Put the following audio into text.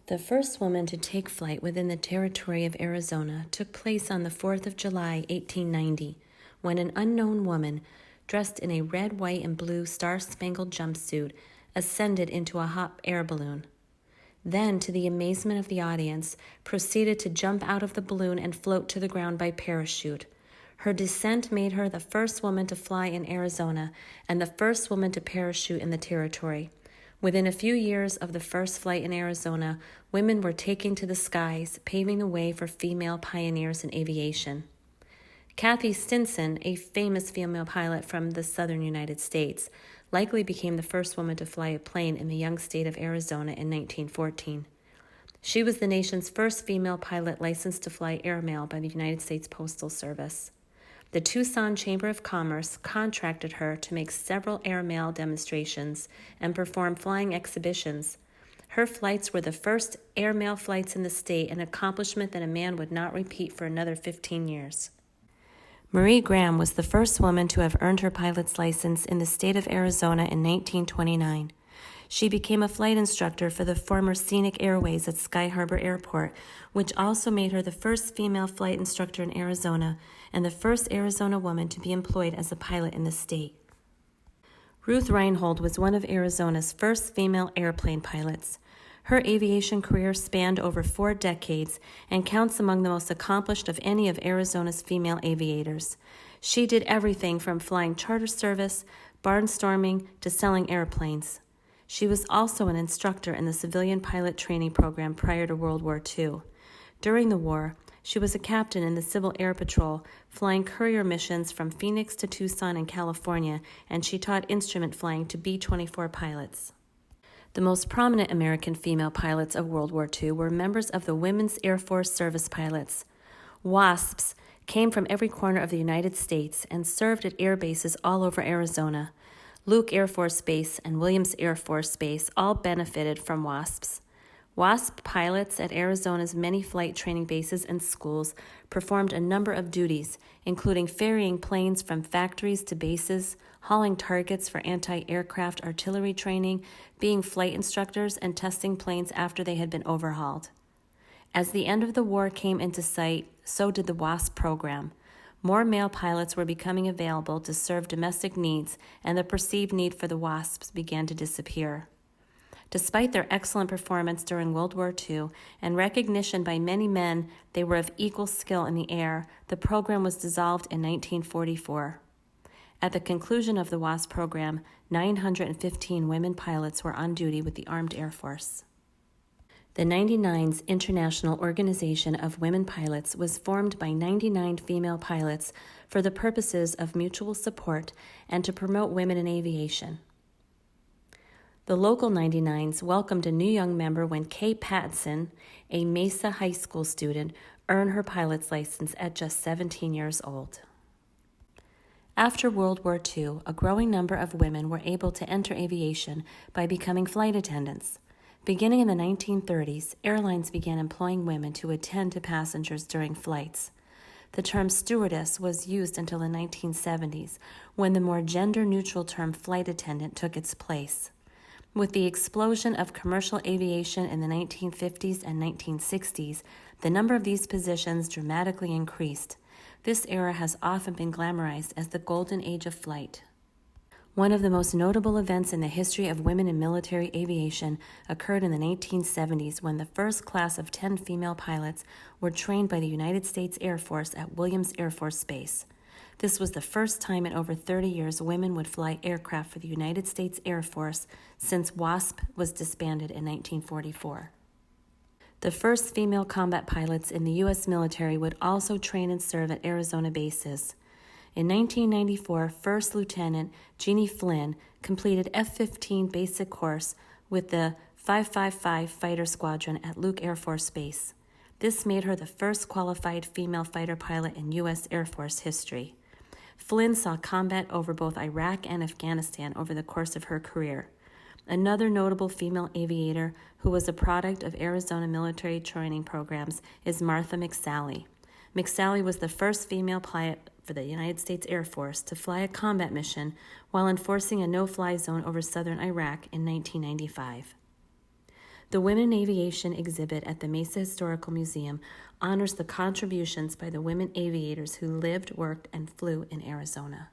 The first woman to take flight within the territory of Arizona took place on the 4th of July, 1890, when an unknown woman, dressed in a red, white, and blue star-spangled jumpsuit, ascended into a hot air balloon. Then, to the amazement of the audience, proceeded to jump out of the balloon and float to the ground by parachute. Her descent made her the first woman to fly in Arizona and the first woman to parachute in the territory. Within a few years of the first flight in Arizona, women were taking to the skies, paving the way for female pioneers in aviation. Kathy Stinson, a famous female pilot from the southern United States, likely became the first woman to fly a plane in the young state of Arizona in 1914. She was the nation's first female pilot licensed to fly airmail by the United States Postal Service. The Tucson Chamber of Commerce contracted her to make several airmail demonstrations and perform flying exhibitions. Her flights were the first airmail flights in the state, an accomplishment that a man would not repeat for another 15 years. Marie Graham was the first woman to have earned her pilot's license in the state of Arizona in 1929. She became a flight instructor for the former Scenic Airways at Sky Harbor Airport, which also made her the first female flight instructor in Arizona and the first Arizona woman to be employed as a pilot in the state. Ruth Reinhold was one of Arizona's first female airplane pilots. Her aviation career spanned over 4 decades and counts among the most accomplished of any of Arizona's female aviators. She did everything from flying charter service, barnstorming, to selling airplanes. She was also an instructor in the civilian pilot training program prior to World War II. During the war, she was a captain in the Civil Air Patrol, flying courier missions from Phoenix to Tucson in California, and she taught instrument flying to B-24 pilots. The most prominent American female pilots of World War II were members of the Women's Air Force Service Pilots. WASPs came from every corner of the United States and served at air bases all over Arizona. Luke Air Force Base and Williams Air Force Base all benefited from WASPs. WASP pilots at Arizona's many flight training bases and schools performed a number of duties, including ferrying planes from factories to bases, hauling targets for anti-aircraft artillery training, being flight instructors, and testing planes after they had been overhauled. As the end of the war came into sight, so did the WASP program. More male pilots were becoming available to serve domestic needs, and the perceived need for the WASPs began to disappear. Despite their excellent performance during World War II and recognition by many men they were of equal skill in the air, the program was dissolved in 1944. At the conclusion of the WASP program, 915 women pilots were on duty with the Armed Air Force. The 99's International Organization of Women Pilots was formed by 99 female pilots for the purposes of mutual support and to promote women in aviation. The local 99s welcomed a new young member when Kay Pattinson, a Mesa High School student, earned her pilot's license at just 17 years old. After World War II, a growing number of women were able to enter aviation by becoming flight attendants. Beginning in the 1930s, airlines began employing women to attend to passengers during flights. The term stewardess was used until the 1970s, when the more gender-neutral term flight attendant took its place. With the explosion of commercial aviation in the 1950s and 1960s, the number of these positions dramatically increased. This era has often been glamorized as the golden age of flight. One of the most notable events in the history of women in military aviation occurred in the 1970s when the first class of 10 female pilots were trained by the United States Air Force at Williams Air Force Base. This was the first time in over 30 years women would fly aircraft for the United States Air Force since WASP was disbanded in 1944. The first female combat pilots in the U.S. military would also train and serve at Arizona bases. In 1994, First Lieutenant Jeannie Flynn completed F-15 basic course with the 555 Fighter Squadron at Luke Air Force Base. This made her the first qualified female fighter pilot in U.S. Air Force history. Flynn saw combat over both Iraq and Afghanistan over the course of her career. Another notable female aviator who was a product of Arizona military training programs is Martha McSally. McSally was the first female pilot for the United States Air Force to fly a combat mission while enforcing a no-fly zone over southern Iraq in 1995. The Women in Aviation exhibit at the Mesa Historical Museum honors the contributions by the women aviators who lived, worked, and flew in Arizona.